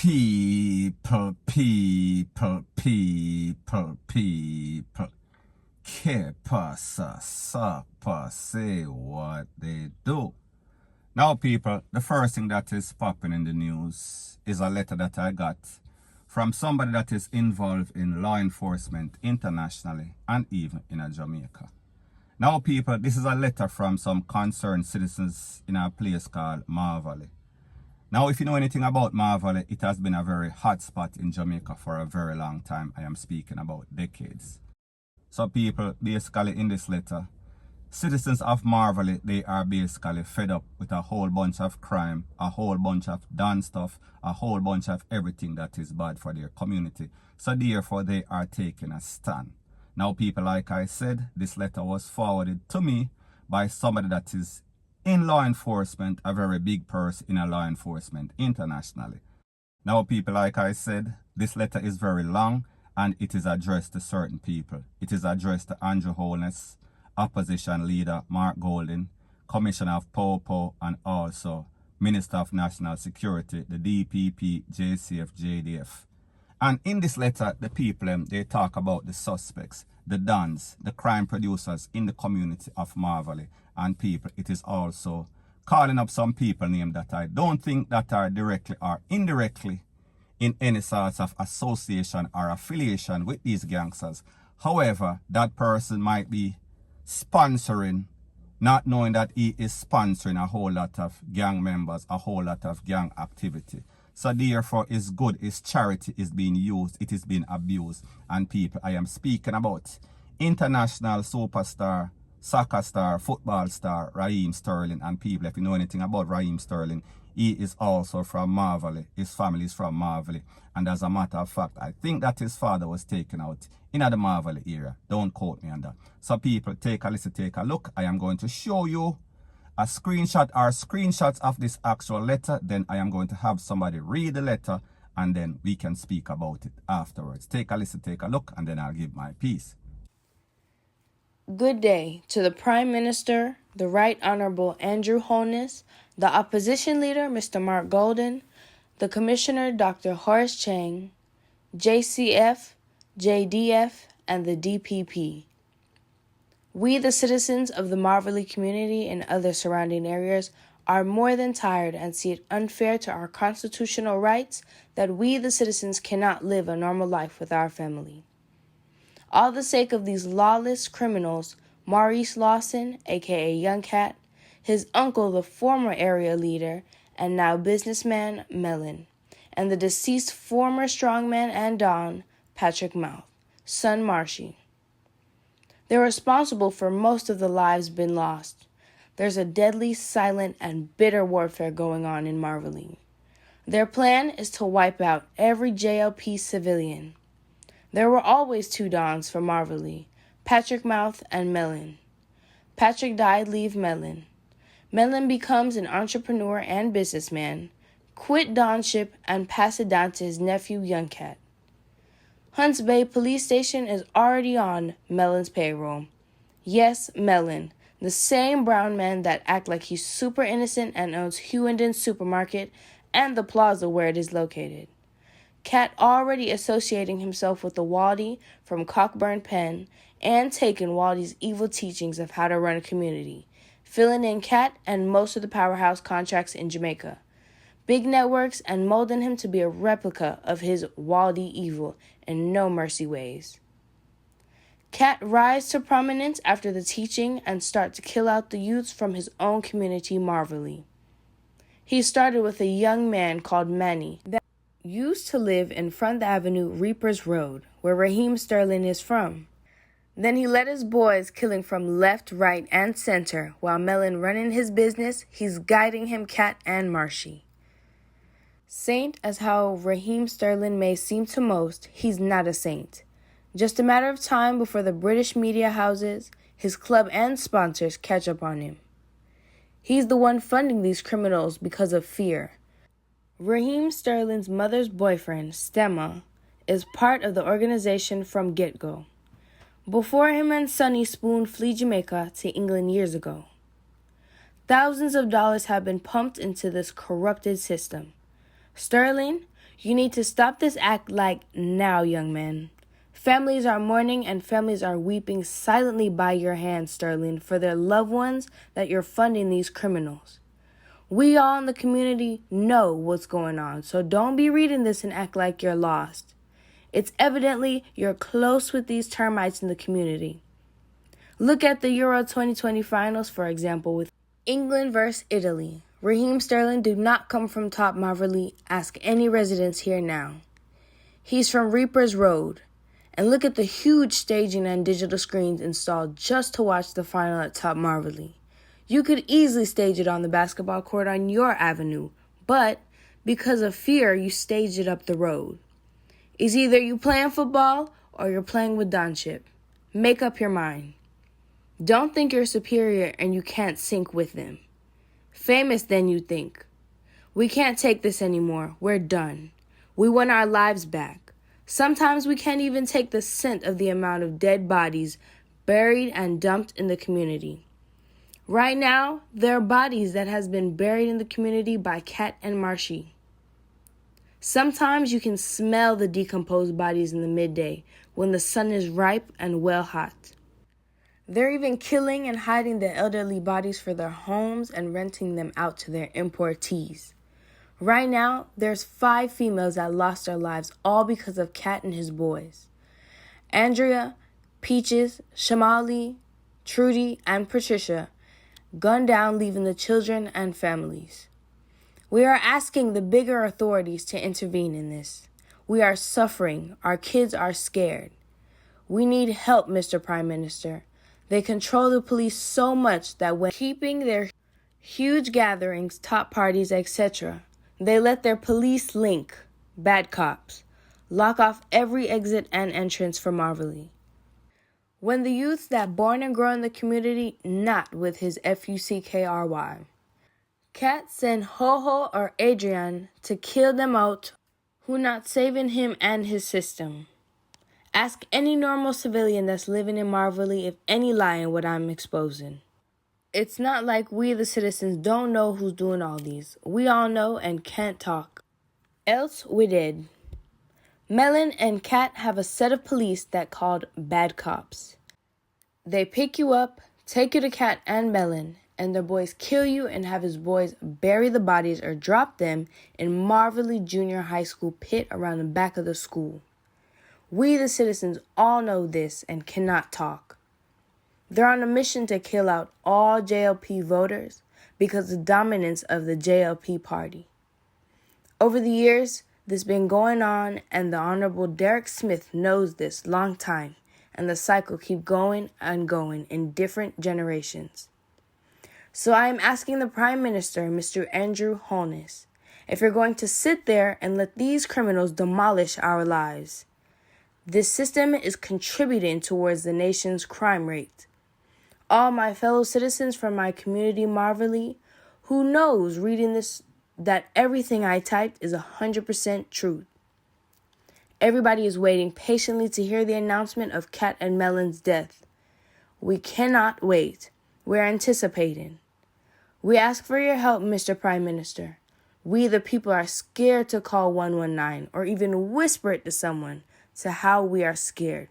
People. Que pasa, sapa, say what they do. Now, people, the first thing that is popping in the news is a letter that I got from somebody that is involved in law enforcement internationally and even in Jamaica. Now, people, this is a letter from some concerned citizens in a place called Marverly. Now, if you know anything about Marverly, it has been a very hot spot in Jamaica for a very long time. I am speaking about decades. So people, basically in this letter, citizens of Marverly, they are basically fed up with a whole bunch of crime, a whole bunch of done stuff, a whole bunch of everything that is bad for their community. So therefore, they are taking a stand. Now, people, like I said, this letter was forwarded to me by somebody that is in law enforcement, a very big person in a law enforcement internationally. Now, people, like I said, this letter is very long and it is addressed to certain people. It is addressed to Andrew Holness, opposition leader Mark Golden, Commissioner of Popo, and also Minister of National Security, the DPP, JCF, JDF. And in this letter, the people, they talk about the suspects, the dons, the crime producers in the community of Marverly. And people, it is also calling up some people named that I don't think that are directly or indirectly in any sorts of association or affiliation with these gangsters. However, that person might be sponsoring, not knowing that he is sponsoring a whole lot of gang members, a whole lot of gang activity. So therefore, it's good, his charity is being used, it is being abused. And people, I am speaking about international superstar, soccer star, football star, Raheem Sterling. And people, if you know anything about Raheem Sterling, he is also from Marverly. His family is from Marverly. And as a matter of fact, I think that his father was taken out in the Marverly area. Don't quote me on that. So people, take a listen, take a look. I am going to show you a screenshot or screenshots of this actual letter. Then I am going to have somebody read the letter and then we can speak about it afterwards. Take a listen, take a look, and then I'll give my piece. Good day to the Prime Minister, the Right Honorable Andrew Holness, the Opposition Leader, Mr. Mark Golden, the Commissioner, Dr. Horace Chang, JCF, JDF, and the DPP. We, the citizens of the Marverly community and other surrounding areas, are more than tired and see it unfair to our constitutional rights that we, the citizens, cannot live a normal life with our family. All the sake of these lawless criminals, Maurice Lawson, aka Young Cat, his uncle, the former area leader and now businessman Mellon, and the deceased former strongman and Don, Patrick Mouth, son Marshy. They're responsible for most of the lives been lost. There's a deadly, silent, and bitter warfare going on in Marverly. Their plan is to wipe out every JLP civilian. There were always two Dons for Marverly, Patrick Mouth and Mellon. Patrick died, leave Mellon. Mellon becomes an entrepreneur and businessman, quit Donship, and pass it down to his nephew, Young Cat. Hunts Bay Police Station is already on Mellon's payroll. Yes, Mellon, the same brown man that act like he's super innocent and owns Hewenden Supermarket and the plaza where it is located. Cat already associating himself with the Waldy from Cockburn Pen and taking Waldy's evil teachings of how to run a community, filling in Cat and most of the powerhouse contracts in Jamaica. Big networks and molding him to be a replica of his Waldy evil and no mercy ways. Cat rise to prominence after the teaching and start to kill out the youths from his own community, Marverly. He started with a young man called Manny that used to live in Front Avenue, Reapers Road, where Raheem Sterling is from. Then he led his boys killing from left, right, and center, while Mellon running his business, he's guiding him Cat and Marshy. Saint as how Raheem Sterling may seem to most, he's not a saint. Just a matter of time before the British media houses, his club and sponsors catch up on him. He's the one funding these criminals because of fear. Raheem Sterling's mother's boyfriend, Stemma, is part of the organization from get-go, before him and Sonny Spoon flee Jamaica to England years ago. Thousands of dollars have been pumped into this corrupted system. Sterling, You need to stop this act like now, young man. Families are mourning and families are weeping silently by your hand, Sterling, for their loved ones that you're funding these criminals. We all in the community know what's going on, so don't be reading this and act like you're lost. It's evidently you're close with these termites in the community. Look at the Euro 2020 finals, for example, with England versus Italy. Raheem Sterling did not come from top Marverly. Ask any residents here now. He's from Reapers Road. And look at the huge staging and digital screens installed just to watch the final at top Marverly. You could easily stage it on the basketball court on your avenue, but because of fear, you staged it up the road. It's either you playing football or you're playing with Donship. Make up your mind. Don't think you're superior and you can't sync with them. Famous than you think. We can't take this anymore. We're done. We want our lives back. Sometimes we can't even take the scent of the amount of dead bodies buried and dumped in the community. Right now, there are bodies that has been buried in the community by Cat and Marshy. Sometimes you can smell the decomposed bodies in the midday when the sun is ripe and well hot. They're even killing and hiding the elderly bodies for their homes and renting them out to their importees. Right now, there's 5 females that lost their lives all because of Cat and his boys. Andrea, Peaches, Shamali, Trudy, and Patricia gunned down, leaving the children and families. We are asking the bigger authorities to intervene in this. We are suffering. Our kids are scared. We need help, Mr. Prime Minister. They control the police so much that when keeping their huge gatherings, top parties, etc., they let their police link, bad cops, lock off every exit and entrance for Marverly. When the youths that born and grow in the community, not with his FUCKRY. Cat send Ho-Ho or Adrian to kill them out who not saving him and his system. Ask any normal civilian that's living in Marverly if any lie in what I'm exposing. It's not like we the citizens don't know who's doing all these. We all know and can't talk. Else we did. Melon and Cat have a set of police that called bad cops. They pick you up, take you to Cat and Melon, and their boys kill you and have his boys bury the bodies or drop them in Marverly Junior High School pit around the back of the school. We the citizens all know this and cannot talk. They're on a mission to kill out all JLP voters because of the dominance of the JLP party. Over the years, this has been going on, and the Honorable Derek Smith knows this long time, and the cycle keep going and going in different generations. So I am asking the Prime Minister, Mr. Andrew Holness, if you're going to sit there and let these criminals demolish our lives. This system is contributing towards the nation's crime rate. All my fellow citizens from my community Marverly, who knows reading this that everything I typed is 100% truth. Everybody is waiting patiently to hear the announcement of Cat and Melon's death. We cannot wait. We're anticipating. We ask for your help, Mr. Prime Minister. We the people are scared to call 119 or even whisper it to someone to how we are scared.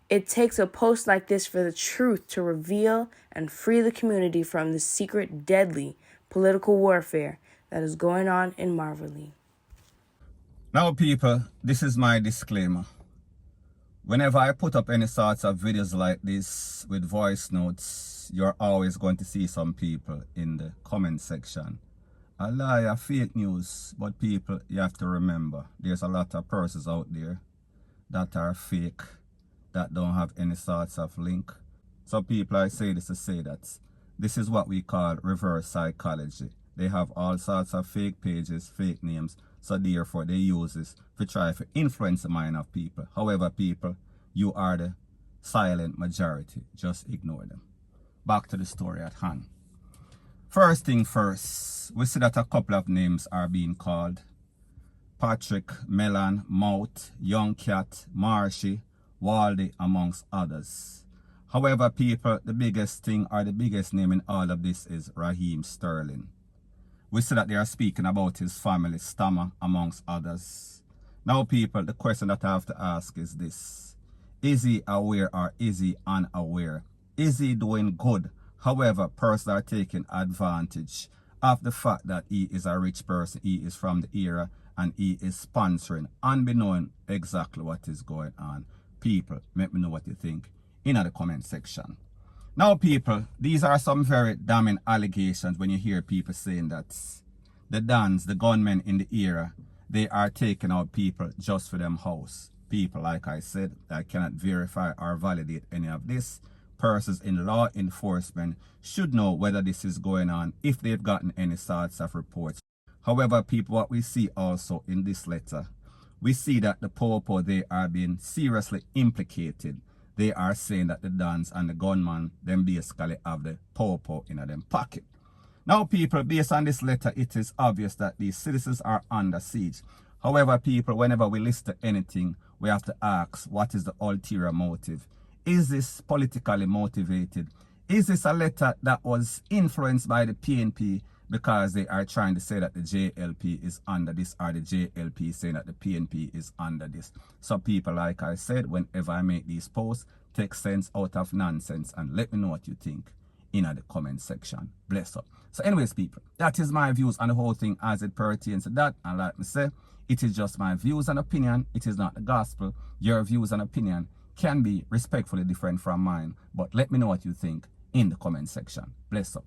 It takes a post like this for the truth to reveal and free the community from the secret, deadly political warfare that is going on in Marverly. Now, people, this is my disclaimer. Whenever I put up any sorts of videos like this with voice notes, you're always going to see some people in the comment section. A lie, fake news, but people, you have to remember, there's a lot of persons out there that are fake, that don't have any sorts of link. So people, I say this to say that this is what we call reverse psychology. They have all sorts of fake pages, fake names, so therefore they use this to try to influence the mind of people. However, people, you are the silent majority. Just ignore them. Back to the story at hand. First thing first, we see that a couple of names are being called. Patrick, Melon, Mout, Young Cat, Marshy, Waldy, amongst others. However, people, the biggest thing or the biggest name in all of this is Raheem Sterling. We see that they are speaking about his family, Stammer, amongst others. Now, people, the question that I have to ask is this. Is he aware or is he unaware? Is he doing good? However, persons are taking advantage of the fact that he is a rich person, he is from the era, and he is sponsoring, unbeknown exactly what is going on. People, let me know what you think in the comment section. Now, people, these are some very damning allegations when you hear people saying that the Dons, the gunmen in the era, they are taking out people just for them house. People, like I said, I cannot verify or validate any of this. Persons in law enforcement should know whether this is going on, if they've gotten any sorts of reports. However, people, what we see also in this letter, we see that the Popo, they are being seriously implicated. They are saying that the Dons and the gunman, them basically have the Popo in them pocket. Now, people, based on this letter, it is obvious that these citizens are under siege. However, people, whenever we listen to anything, we have to ask, what is the ulterior motive? Is this politically motivated? Is this a letter that was influenced by the PNP because they are trying to say that the JLP is under this, or the JLP saying that the PNP is under this? So, people, like I said, whenever I make these posts, take sense out of nonsense and let me know what you think in the comment section. Bless up. So anyways, people, that is my views on the whole thing as it pertains to that. And like me say, it is just my views and opinion. It is not the gospel. Your views and opinion can be respectfully different from mine. But let me know what you think in the comment section. Bless up.